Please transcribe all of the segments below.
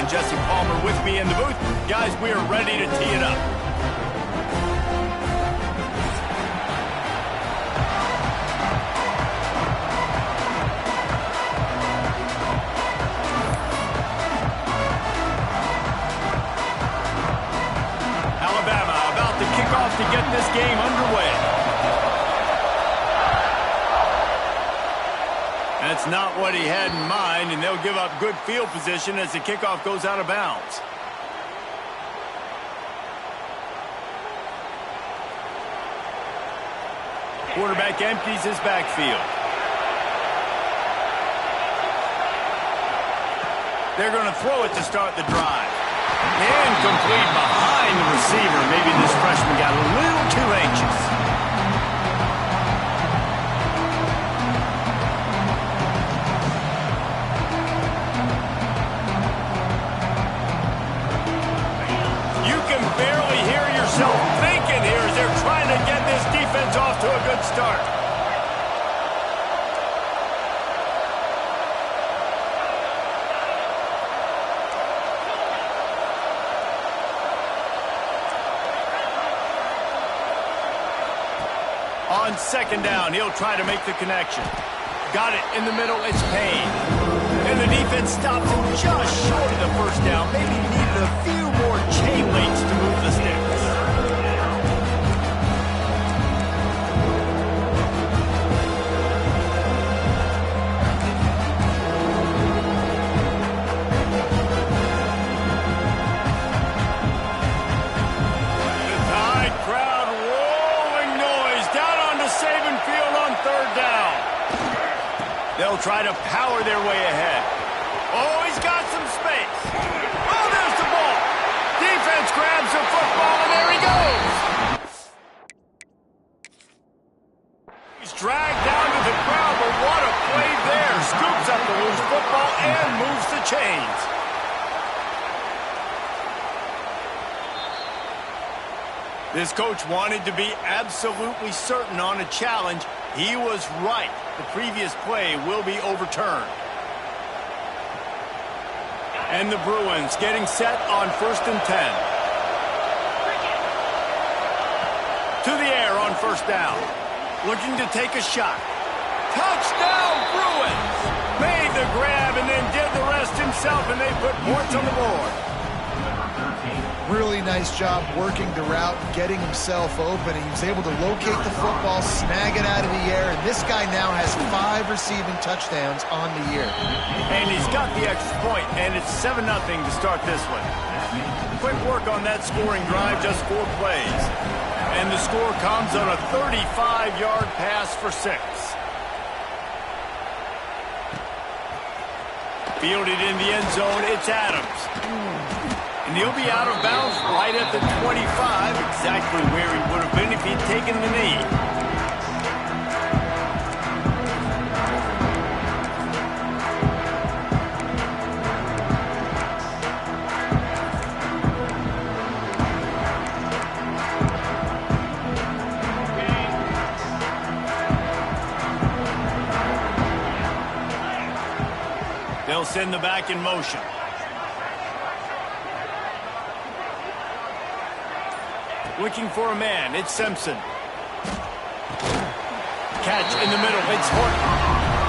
and Jesse Palmer with me in the booth. Guys, we are ready to tee it up. Alabama about to kick off to get this game underway. That's not what he had in mind, and they'll give up good field position as the kickoff goes out of bounds. Quarterback empties his backfield. They're going to throw it to start the drive. Incomplete behind the receiver. Maybe this freshman got a little too anxious. Thinking here as they're trying to get this defense off to a good start. On second down, he'll try to make the connection. Got it in the middle, it's Payne. And the defense stops him just short of the first down. Maybe needed a few more chain links to move the sticks. They'll try to power their way ahead. Oh, he's got some space. Oh, there's the ball. Defense grabs the football, and there he goes. He's dragged down to the ground, but what a play there. Scoops up the loose football and moves the chains. This coach wanted to be absolutely certain on a challenge. He was right. The previous play will be overturned. And the Bruins getting set on 1st and 10. To the air on first down. Looking to take a shot. Touchdown, Bruins! Made the grab and then did the rest himself, and they put points on the board. Really nice job working the route, getting himself open. He was able to locate the football, snag it out of the air, and this guy now has 5 receiving touchdowns on the year. And he's got the extra point, and it's 7-0 to start this one. Quick work on that scoring drive, just 4 plays. And the score comes on a 35-yard pass for 6. Fielded in the end zone, it's Adams. And he'll be out of bounds right at the 25, exactly where he would have been if he'd taken the knee. They'll send the back in motion. Looking for a man, it's Simpson. Catch in the middle, it's Horton.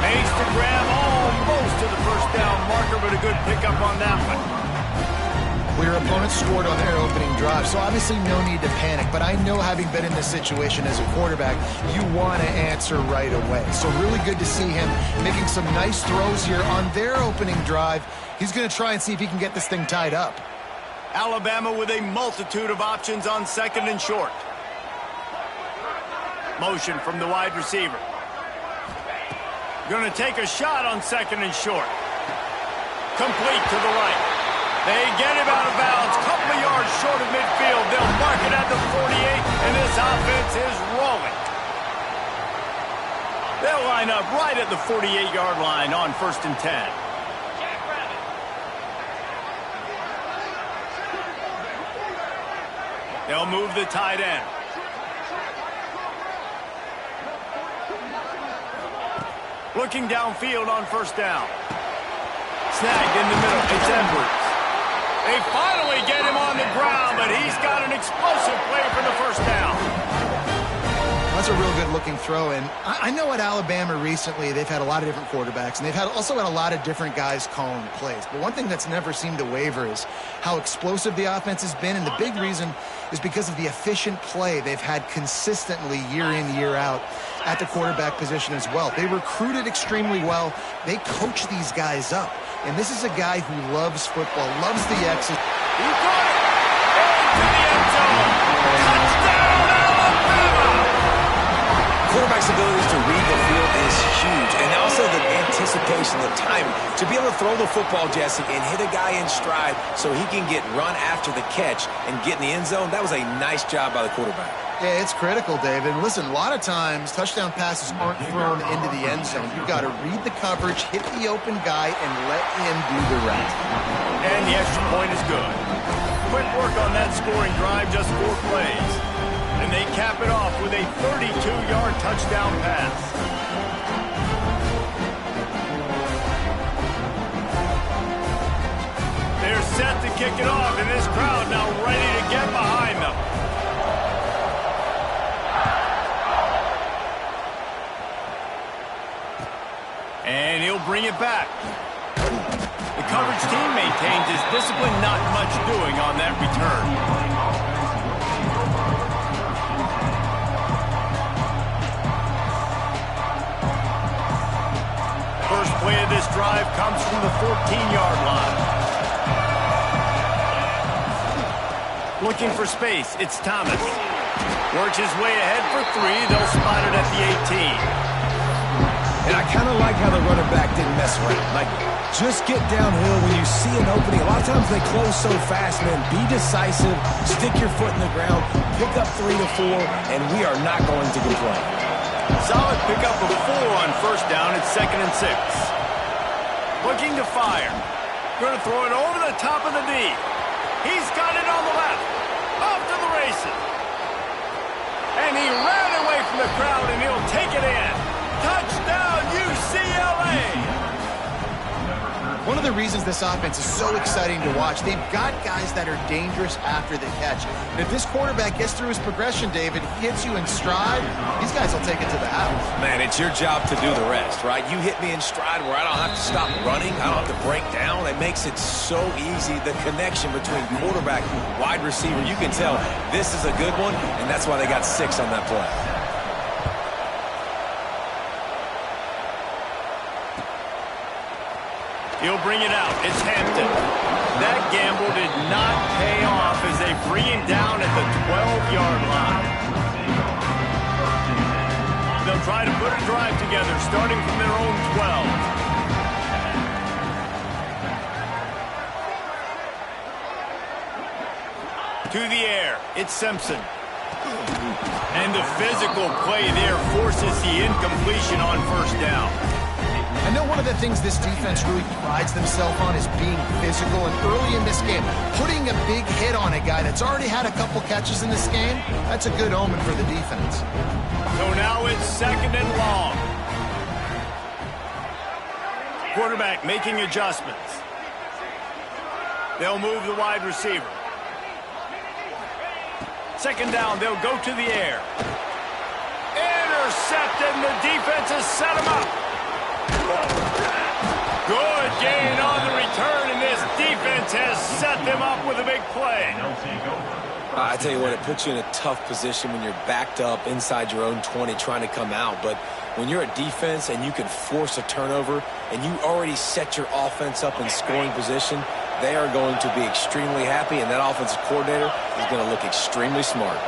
Makes the grab almost to the first down marker, but a good pickup on that one. Well, your opponent scored on their opening drive, so obviously no need to panic. But I know, having been in this situation as a quarterback, you want to answer right away. So really good to see him making some nice throws here on their opening drive. He's going to try and see if he can get this thing tied up. Alabama with a multitude of options on 2nd and short. Motion from the wide receiver. Going to take a shot on 2nd and short. Complete to the right. They get him out of bounds. Couple of yards short of midfield. They'll mark it at the 48, and this offense is rolling. They'll line up right at the 48-yard line on 1st and 10. They'll move the tight end. Looking downfield on first down. Snagged in the middle. It's Edwards. explosive play for the first down. That's a real good-looking throw, and I know at Alabama recently they've had a lot of different quarterbacks, and they've also had a lot of different guys calling plays. But one thing that's never seemed to waver is how explosive the offense has been, and the big reason is because of the efficient play they've had consistently year in, year out at the quarterback position as well. They recruited extremely well. They coach these guys up, and this is a guy who loves football, loves the X's. He got it! Into the end zone! Touchdown, Alabama! Quarterback's abilities to read the field is huge, and also the anticipation, the timing. To be able to throw the football, Jesse, and hit a guy in stride so he can get run after the catch and get in the end zone, that was a nice job by the quarterback. Yeah, it's critical, David. Listen, a lot of times touchdown passes aren't thrown into the end zone. You've got to read the coverage, hit the open guy, and let him do the rest. And the extra point is good. Quick work on that scoring drive, just 4 plays. And they cap it off with a 32-yard touchdown pass. They're set to kick it off, and this crowd now ready to get behind them. And he'll bring it back. The coverage team maintains his discipline, not much doing on that return. First play of this drive comes from the 14-yard line. Looking for space, it's Thomas. Works his way ahead for 3. They'll spot it at the 18. And I kind of like how the running back didn't mess around. Like, just get downhill when you see an opening. A lot of times they close so fast, man. Be decisive, stick your foot in the ground, pick up 3 to 4, and we are not going to complain. Solid pickup of 4 on first down. It's 2nd and 6. Looking to fire. Going to throw it over the top of the D. He's got it on the left. Off to the races. And he ran away from the crowd, and he'll take it in. Touchdown, UCLA! One of the reasons this offense is so exciting to watch, they've got guys that are dangerous after the catch. And if this quarterback gets through his progression, David, he hits you in stride, these guys will take it to the house. Man, it's your job to do the rest, right? You hit me in stride where I don't have to stop running, I don't have to break down. It makes it so easy, the connection between quarterback and wide receiver. You can tell this is a good one, and that's why they got 6 on that play. He'll bring it out. It's Hampton. That gamble did not pay off as they bring him down at the 12-yard line. They'll try to put a drive together, starting from their own 12. To the air. It's Simpson. And the physical play there forces the incompletion on first down. I know one of the things this defense really prides themselves on is being physical, and early in this game, putting a big hit on a guy that's already had a couple catches in this game, that's a good omen for the defense. So now it's 2nd and long. Quarterback making adjustments. They'll move the wide receiver. 2nd down, they'll go to the air. Intercepted, and the defense has set him up. Good gain on the return, and this defense has set them up with a big play. I tell you what, it puts you in a tough position when you're backed up inside your own 20 trying to come out. But when you're a defense and you can force a turnover and you already set your offense up in scoring position, they are going to be extremely happy, and that offensive coordinator is going to look extremely smart.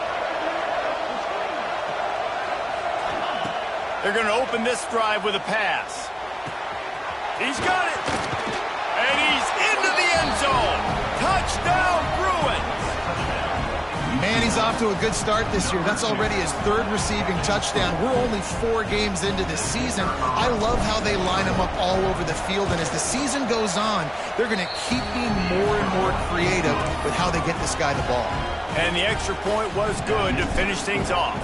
They're going to open this drive with a pass. He's got it. And he's into the end zone. Touchdown, Bruins. Man, he's off to a good start this year. That's already his 3rd receiving touchdown. We're only 4 games into the season. I love how they line him up all over the field, and as the season goes on, they're going to keep being more and more creative with how they get this guy the ball. And the extra point was good to finish things off.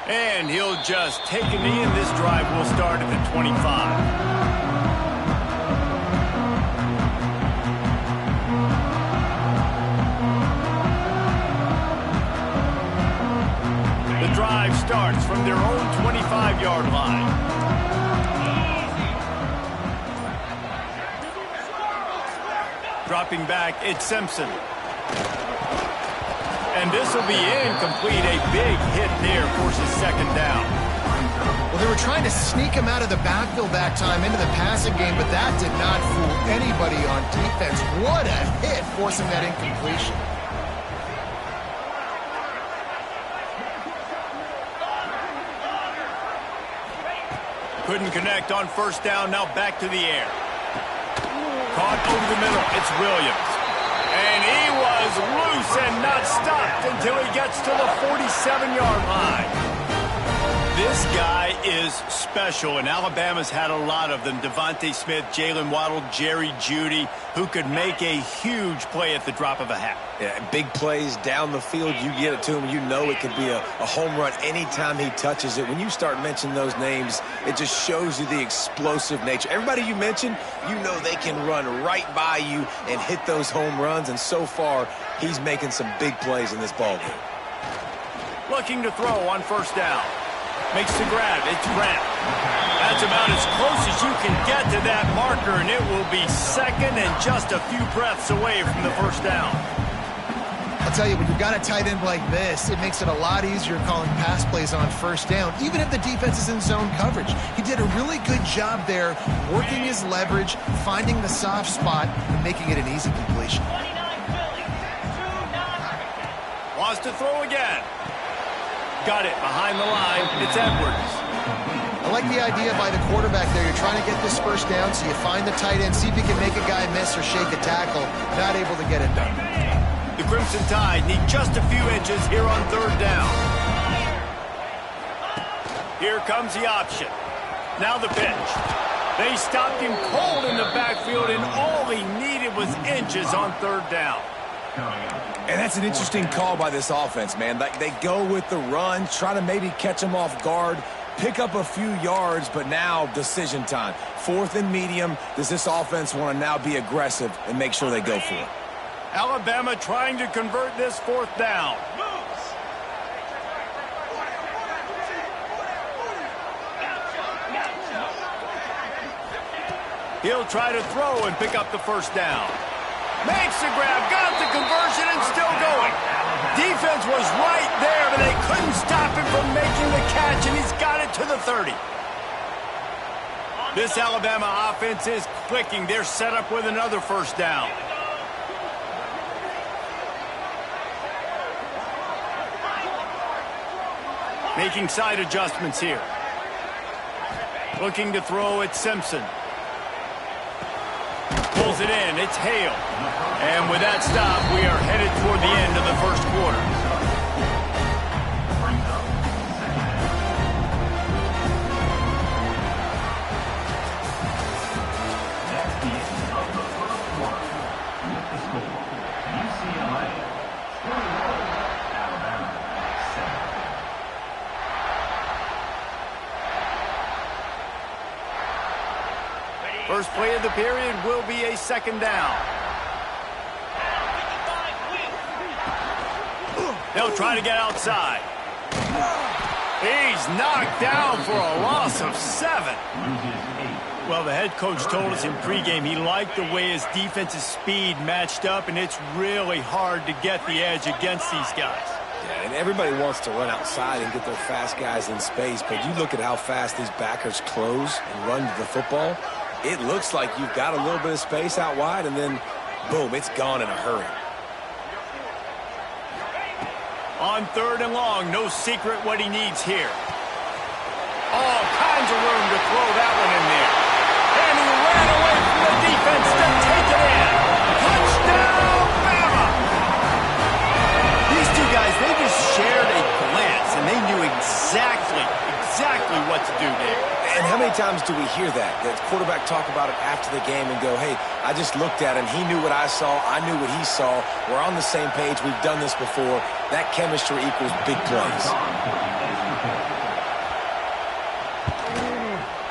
And he'll just take a knee, and this drive will start at the 25. drive starts from their own 25-yard line. Dropping back, it's Simpson. And this will be incomplete. A big hit there forces second down. Well, they were trying to sneak him out of the backfield that time into the passing game, but that did not fool anybody on defense. What a hit, forcing that incompletion. Couldn't connect on first down. Now back to the air. Caught over the middle. It's Williams. And he was loose and not stopped until he gets to the 47-yard line. This guy is special, and Alabama's had a lot of them. Devontae Smith, Jalen Waddle, Jerry Jeudy, who could make a huge play at the drop of a hat. Yeah, big plays down the field. You get it to him, you know it could be a home run anytime he touches it. When you start mentioning those names, it just shows you the explosive nature. Everybody you mentioned, you know they can run right by you and hit those home runs, and so far, he's making some big plays in this ballgame. Looking to throw on first down. Makes the grab. It's Grant. That's about as close as you can get to that marker, and it will be second and just a few breaths away from the first down. I'll tell you, when you've got a tight end like this, it makes it a lot easier calling pass plays on first down, even if the defense is in zone coverage. He did a really good job there, working his leverage, finding the soft spot, and making it an easy completion. Wants to throw again. Got it behind the line. It's Edwards. I like the idea by the quarterback there. You're trying to get this first down, so you find the tight end, see if you can make a guy miss or shake a tackle. Not able to get it done. The Crimson Tide need just a few inches here on third down. Here comes the option. Now the pitch. They stopped him cold in the backfield, and all he needed was inches on third down. And that's an interesting call by this offense, man. They go with the run, try to maybe catch him off guard, pick up a few yards, but now decision time. Fourth and medium. Does this offense want to now be aggressive and make sure they go for it? Alabama trying to convert this fourth down. He'll try to throw and pick up the first down. Makes the grab, got the conversion, and still going. Defense was right there, but they couldn't stop him from making the catch, and he's got it to the 30. This Alabama offense is clicking. They're set up with another first down. Making side adjustments here. Looking to throw at Simpson. Pulls it in. It's Hale. And with that stop, we are headed toward the end of the first quarter. First play of the period will be a second down. They'll try to get outside. He's knocked down for a loss of 7. Well, the head coach told us in pregame he liked the way his defense's speed matched up, and it's really hard to get the edge against these guys. Yeah, and everybody wants to run outside and get their fast guys in space, but you look at how fast these backers close and run to the football. It looks like you've got a little bit of space out wide, and then, boom, it's gone in a hurry. On third and long, no secret what he needs here. All kinds of room to throw that one in there. And he ran away from the defense to take it in. Touchdown, Bama! These two guys, they just shared a glance, and they knew exactly what to do there. And how many times do we hear that? The quarterback talk about it after the game and go, hey, I just looked at him. He knew what I saw. I knew what he saw. We're on the same page. We've done this before. That chemistry equals big plays.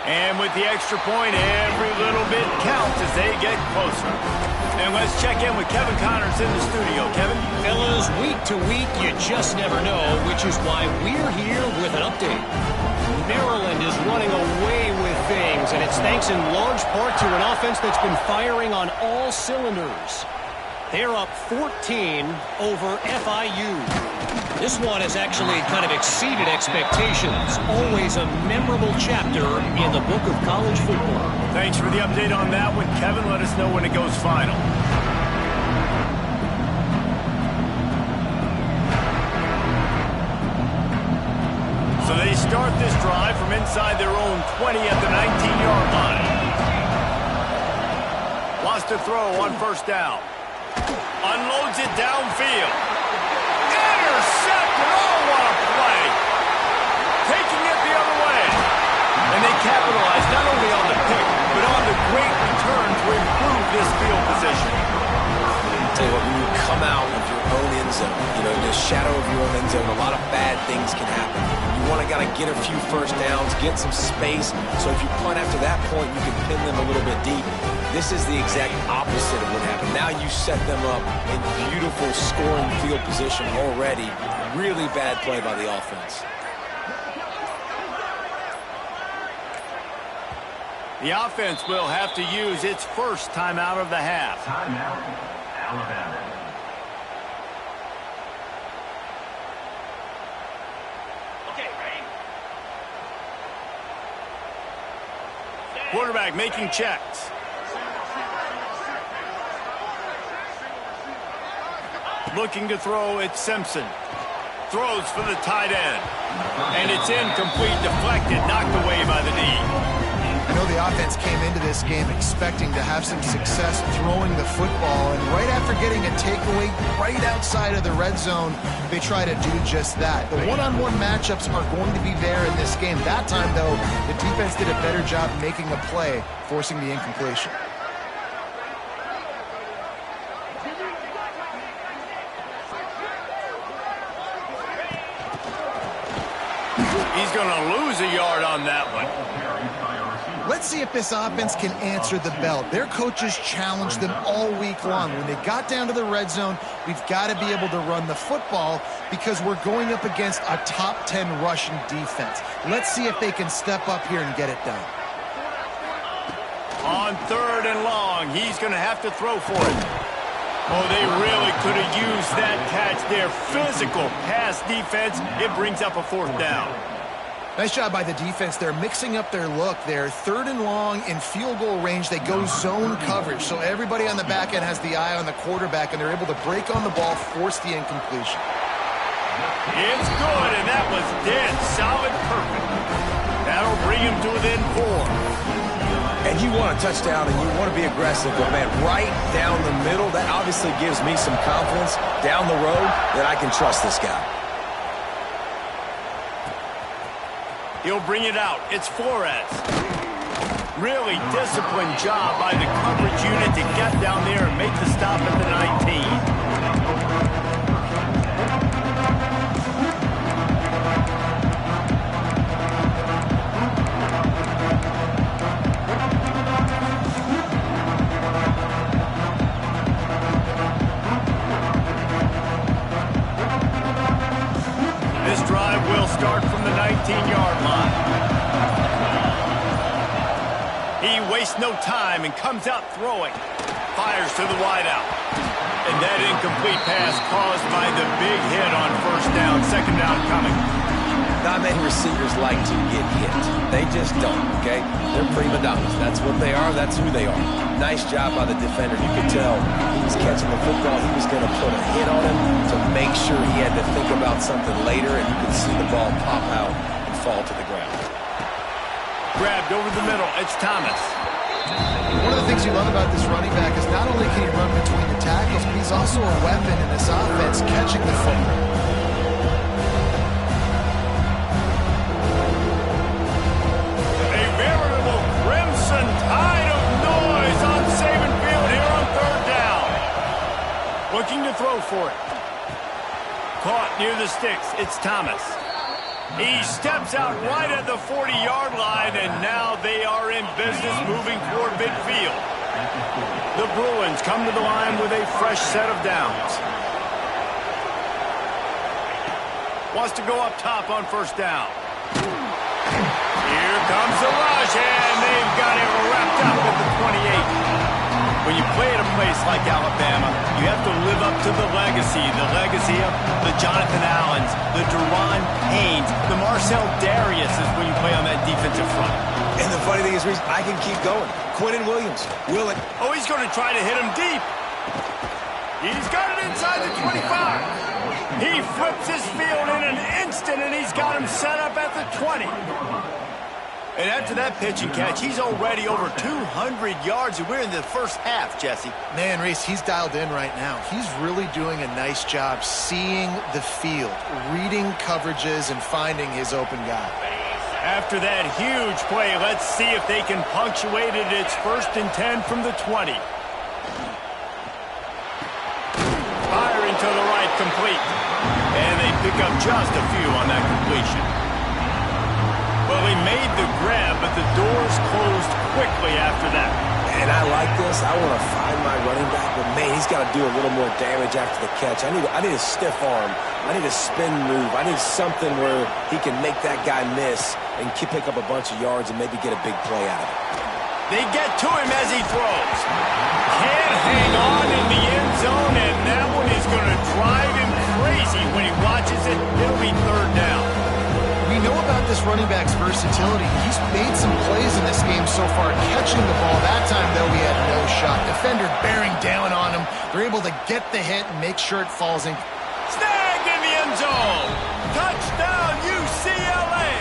And with the extra point, every little bit counts as they get closer. And let's check in with Kevin Connors in the studio. Kevin? Fellas, week to week, you just never know, which is why we're here with an update. Maryland is running away with things, and it's thanks in large part to an offense that's been firing on all cylinders. They're up 14 over FIU. This one has actually kind of exceeded expectations. Always a memorable chapter in the book of college football. Thanks for the update on that one, Kevin. Let us know when it goes final. So they start this drive from inside their own 20 at the 19-yard line. Lost a throw on first down. Unloads it downfield. Intercepted. Oh, what a play. Taking it the other way. And they capitalize not only on the pick, but on the great return to improve this field position. I'll tell you what, when you come out of your own end zone, you know, in the shadow of your own end zone, a lot of bad things can happen. You want to get a few first downs, get some space, so if you punt after that point, you can pin them a little bit deep. This is the exact opposite of what happened. Now you set them up in beautiful scoring field position already. Really bad play by the offense. The offense will have to use its first timeout of the half. Timeout, Alabama. Okay, ready? Quarterback making checks. Looking to throw, it's Simpson. Throws for the tight end. And it's incomplete, deflected, knocked away by the knee. I know the offense came into this game expecting to have some success throwing the football, and right after getting a takeaway right outside of the red zone, they try to do just that. The one-on-one matchups are going to be there in this game. That time, though, the defense did a better job making a play, forcing the incompletion. He's going to lose a yard on that one. Let's see if this offense can answer the bell. Their coaches challenged them all week long. When they got down to the red zone, we've got to be able to run the football because we're going up against a top 10 rushing defense. Let's see if they can step up here and get it done. On 3rd and long, he's going to have to throw for it. Oh, they really could have used that catch there. Physical pass defense. It brings up a 4th down. Nice job by the defense. They're mixing up their look there. 3rd and long in field goal range. They go zone coverage. So everybody on the back end has the eye on the quarterback, and they're able to break on the ball, force the incompletion. It's good, and that was dead solid perfect. That'll bring him to within 4. And you want a touchdown, and you want to be aggressive, but, man, right down the middle, that obviously gives me some confidence down the road that I can trust this guy. He'll bring it out. It's Flores. Really disciplined job by the coverage unit to get down there and make the stop at the 19. This drive will start from the 19-yard line. He wastes no time and comes out throwing. Fires to the wideout. And that incomplete pass caused by the big hit on 1st down. 2nd down coming. Not many receivers like to get hit. They just don't, okay? They're prima donnas. That's what they are. That's who they are. Nice job by the defender. You could tell he was catching the football. He was going to put a hit on him to make sure he had to think about something later, and you could see the ball pop out and fall to the ground. Grabbed over the middle. It's Thomas. One of the things you love about this running back is not only can he run between the tackles, but he's also a weapon in this offense catching the football. A veritable crimson tide of noise on Saban Field here on 3rd down. Looking to throw for it. Caught near the sticks. It's Thomas. He steps out right at the 40-yard line, and now they are in business moving toward midfield. The Bruins come to the line with a fresh set of downs. Wants to go up top on first down. Here comes the rush, and they've got it wrapped up at the 28. When you play at a place like Alabama, you have to live up to the legacy of the Jonathan Allens, the Deron Haynes, the Marcel Dariuses when you play on that defensive front. And the funny thing is, Reese, I can keep going. Quinnen Williams, will it? Oh, he's going to try to hit him deep. He's got it inside the 25. He flips his field in an instant, and he's got him set up at the 20. And after that pitch and catch, he's already over 200 yards, and we're in the first half, Jesse. Man, Reese, he's dialed in right now. He's really doing a nice job seeing the field, reading coverages, and finding his open guy. After that huge play, let's see if they can punctuate it. It's 1st and 10 from the 20. Firing to the right, complete. And they pick up just a few on that completion. Well, he made the grab, but the doors closed quickly after that. And I like this. I want to find my running back, but man, he's got to do a little more damage after the catch. I need a stiff arm. I need a spin move. I need something where he can make that guy miss and pick up a bunch of yards and maybe get a big play out of it. They get to him as he throws. Can't hang on in the end zone, and that one is going to drive him crazy when he watches it. It'll be 3rd down. We know about this running back's versatility. He's made some plays in this game so far, catching the ball. That time, though, he had no shot. Defender bearing down on him. They're able to get the hit and make sure it falls in. Snagged in the end zone. Touchdown, UCLA.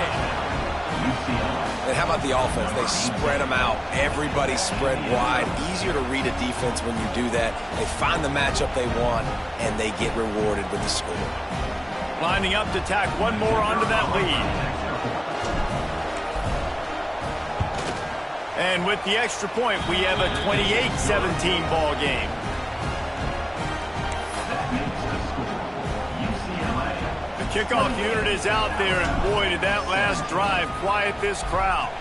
And how about the offense? They spread them out. Everybody spread wide. Easier to read a defense when you do that. They find the matchup they want, and they get rewarded with the score. Lining up to tack one more onto that lead. And with the extra point, we have a 28-17 ball game. The kickoff unit is out there, and boy, did that last drive quiet this crowd.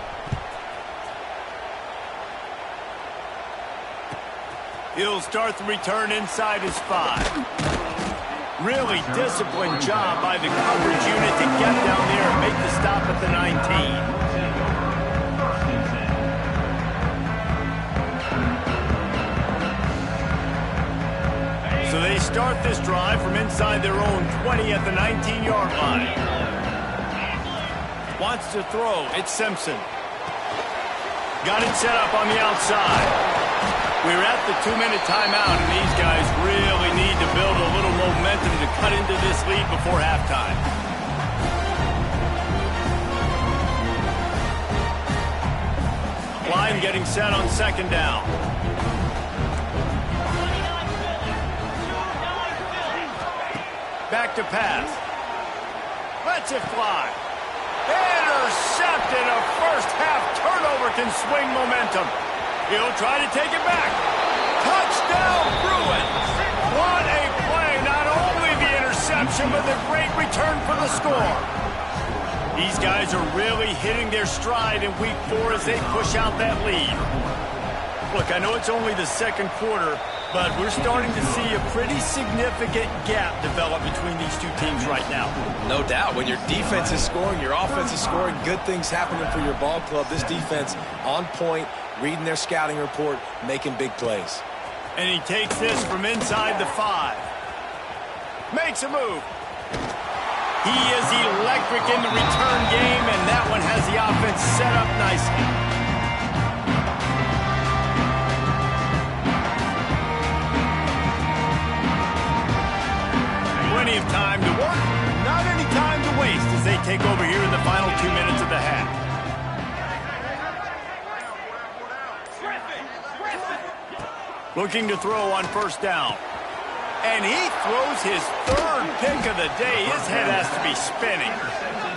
He'll start the return inside his 5. Really disciplined job by the coverage unit to get down there and make the stop at the 19. So they start this drive from inside their own 20 at the 19-yard line. Wants to throw. It's Simpson. Got it set up on the outside. We're at the 2-minute timeout, and these guys really need to build a little momentum to cut into this lead before halftime. Line getting set on 2nd down. Back to pass. Lets it fly. Intercepted. A first-half turnover can swing momentum. He'll try to take it back. Touchdown, Bruins. What a play. Not only the interception, but the great return for the score. These guys are really hitting their stride in week 4 as they push out that lead. Look, I know it's only the 2nd quarter, but we're starting to see a pretty significant gap develop between these two teams right now. No doubt. When your defense is scoring, your offense is scoring, good things happening for your ball club. This defense on point, reading their scouting report, making big plays. And he takes this from inside the 5. Makes a move. He is electric in the return game, and that one has the offense set up nicely. Plenty of time to work, not any time to waste as they take over here in the final 2 minutes of the half. Looking to throw on first down. And he throws his 3rd pick of the day. His head has to be spinning.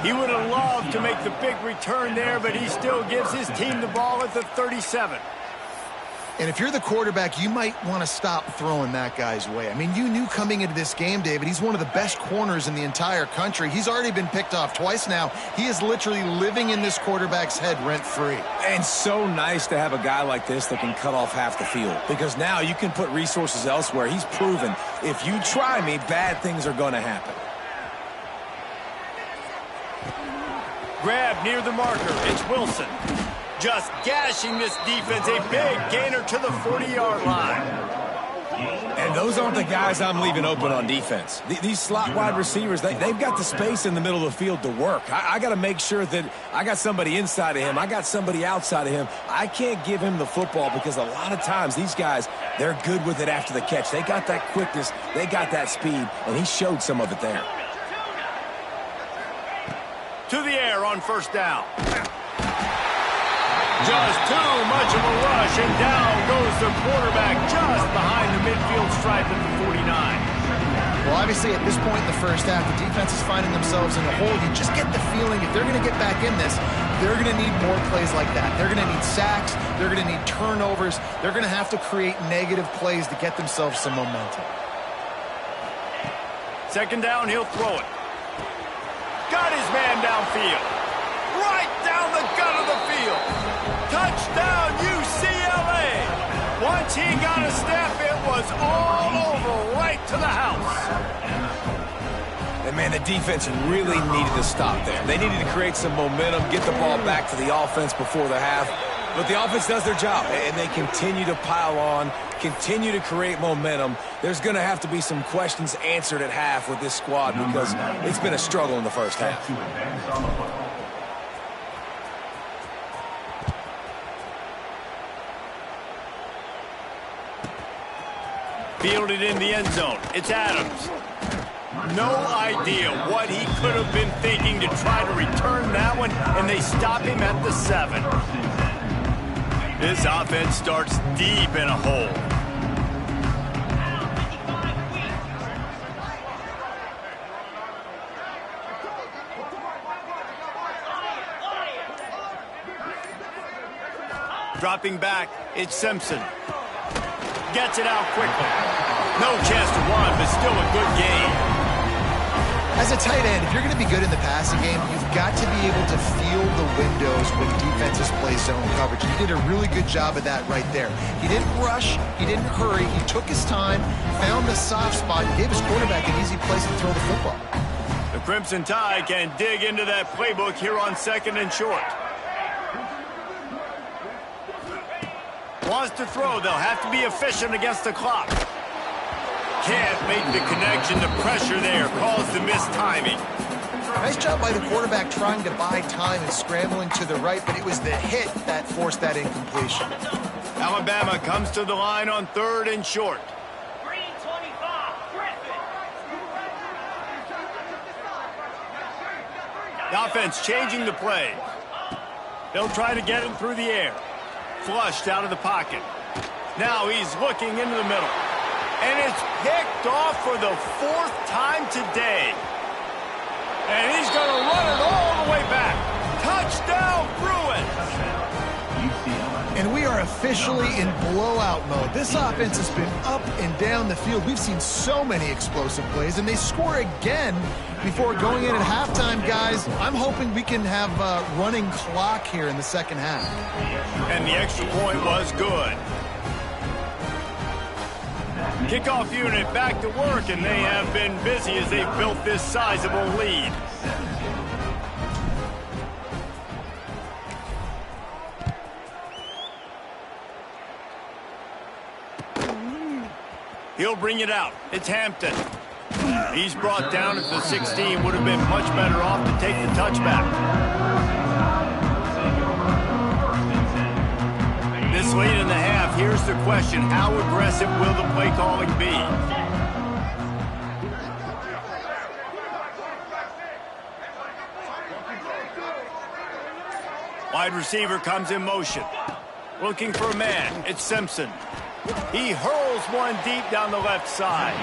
He would have loved to make the big return there, but he still gives his team the ball at the 37. And if you're the quarterback, you might want to stop throwing that guy's way. I mean, you knew coming into this game, David, he's one of the best corners in the entire country. He's already been picked off twice now. He is literally living in this quarterback's head rent-free. And so nice to have a guy like this that can cut off half the field, because now you can put resources elsewhere. He's proven, if you try me, bad things are going to happen. Grab near the marker. It's Wilson. Just gashing this defense. A big gainer to the 40-yard line. And those aren't the guys I'm leaving open on defense. These slot wide receivers, they've got the space in the middle of the field to work. I got to make sure that I got somebody inside of him. I got somebody outside of him. I can't give him the football because a lot of times these guys, they're good with it after the catch. They got that quickness. They got that speed, and he showed some of it there. To the air on first down. Just too much of a rush, and down goes the quarterback just behind the midfield stripe at the 49. Well, obviously, at this point in the first half, the defense is finding themselves in a hole. You just get the feeling if they're going to get back in this, they're going to need more plays like that. They're going to need sacks. They're going to need turnovers. They're going to have to create negative plays to get themselves some momentum. Second down, he'll throw it. Got his man downfield. Right down the gut of the field. Touchdown, UCLA. Once he got a step, it was all over, right to the house. And, man, the defense really needed to stop there. They needed to create some momentum, get the ball back to the offense before the half. But the offense does their job, and they continue to pile on, continue to create momentum. There's going to have to be some questions answered at half with this squad because it's been a struggle in the first half. Fielded in the end zone. It's Adams. No idea what he could have been thinking to try to return that one, and they stop him at the 7. This offense starts deep in a hole. Dropping back, it's Simpson. Gets it out quickly. No chance to run, but still a good game. As a tight end, if you're going to be good in the passing game, you've got to be able to feel the windows when defenses play zone coverage. He did a really good job of that right there. He didn't rush. He didn't hurry. He took his time, found the soft spot, and gave his quarterback an easy place to throw the football. The Crimson Tide can dig into that playbook here on second and short. Wants to throw. They'll have to be efficient against the clock. Can't make the connection. The pressure there caused the missed timing. Nice job by the quarterback trying to buy time and scrambling to the right, but it was the hit that forced that incompletion. Alabama comes to the line on third and short. The offense changing the play. They'll try to get him through the air. Flushed out of the pocket. Now he's looking into the middle. And it's picked off for the 4th time today. And he's going to run it all the way back. Touchdown, Bruins! And we are officially in blowout mode. This offense has been up and down the field. We've seen so many explosive plays, and they score again before going in at halftime, guys. I'm hoping we can have a running clock here in the second half. And the extra point was good. Kickoff unit back to work, and they have been busy as they've built this sizable lead. He'll bring it out. It's Hampton. He's brought down at the 16. Would have been much better off to take the touchback. This late in the half, here's the question. How aggressive will the play calling be? Wide receiver comes in motion. Looking for a man. It's Simpson. He hurls one deep down the left side.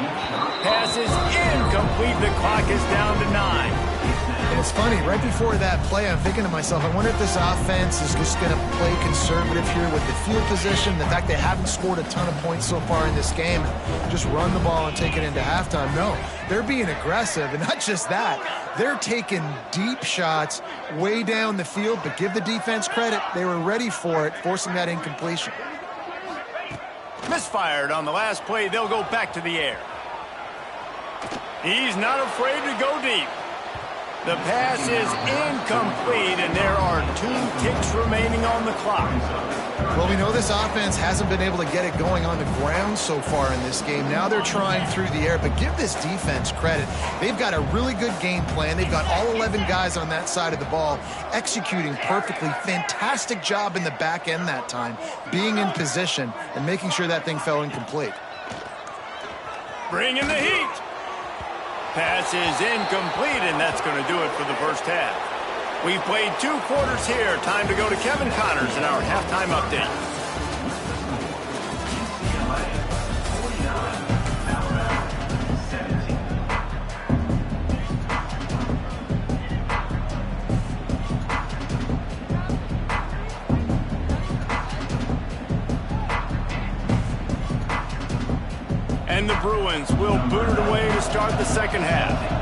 Pass is incomplete. The clock is down to 9. And it's funny, right before that play, I'm thinking to myself, I wonder if this offense is just going to play conservative here with the field position, the fact they haven't scored a ton of points so far in this game, and just run the ball and take it into halftime. No, they're being aggressive, and not just that, they're taking deep shots way down the field, but give the defense credit. They were ready for it, forcing that incompletion. Misfired on the last play. They'll go back to the air. He's not afraid to go deep. The pass is incomplete, and there are 2 ticks remaining on the clock. Well, we know this offense hasn't been able to get it going on the ground so far in this game. Now they're trying through the air, but give this defense credit. They've got a really good game plan. They've got all 11 guys on that side of the ball executing perfectly. Fantastic job in the back end that time, being in position and making sure that thing fell incomplete. Bring in the heat. Pass is incomplete, and that's going to do it for the first half. We've played 2 quarters here. Time to go to Kevin Connors in our halftime update. And the Bruins will boot it away to start the second half.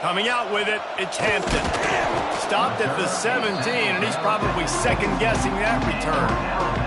Coming out with it, it's Hampton. Stopped at the 17, and he's probably second-guessing that return.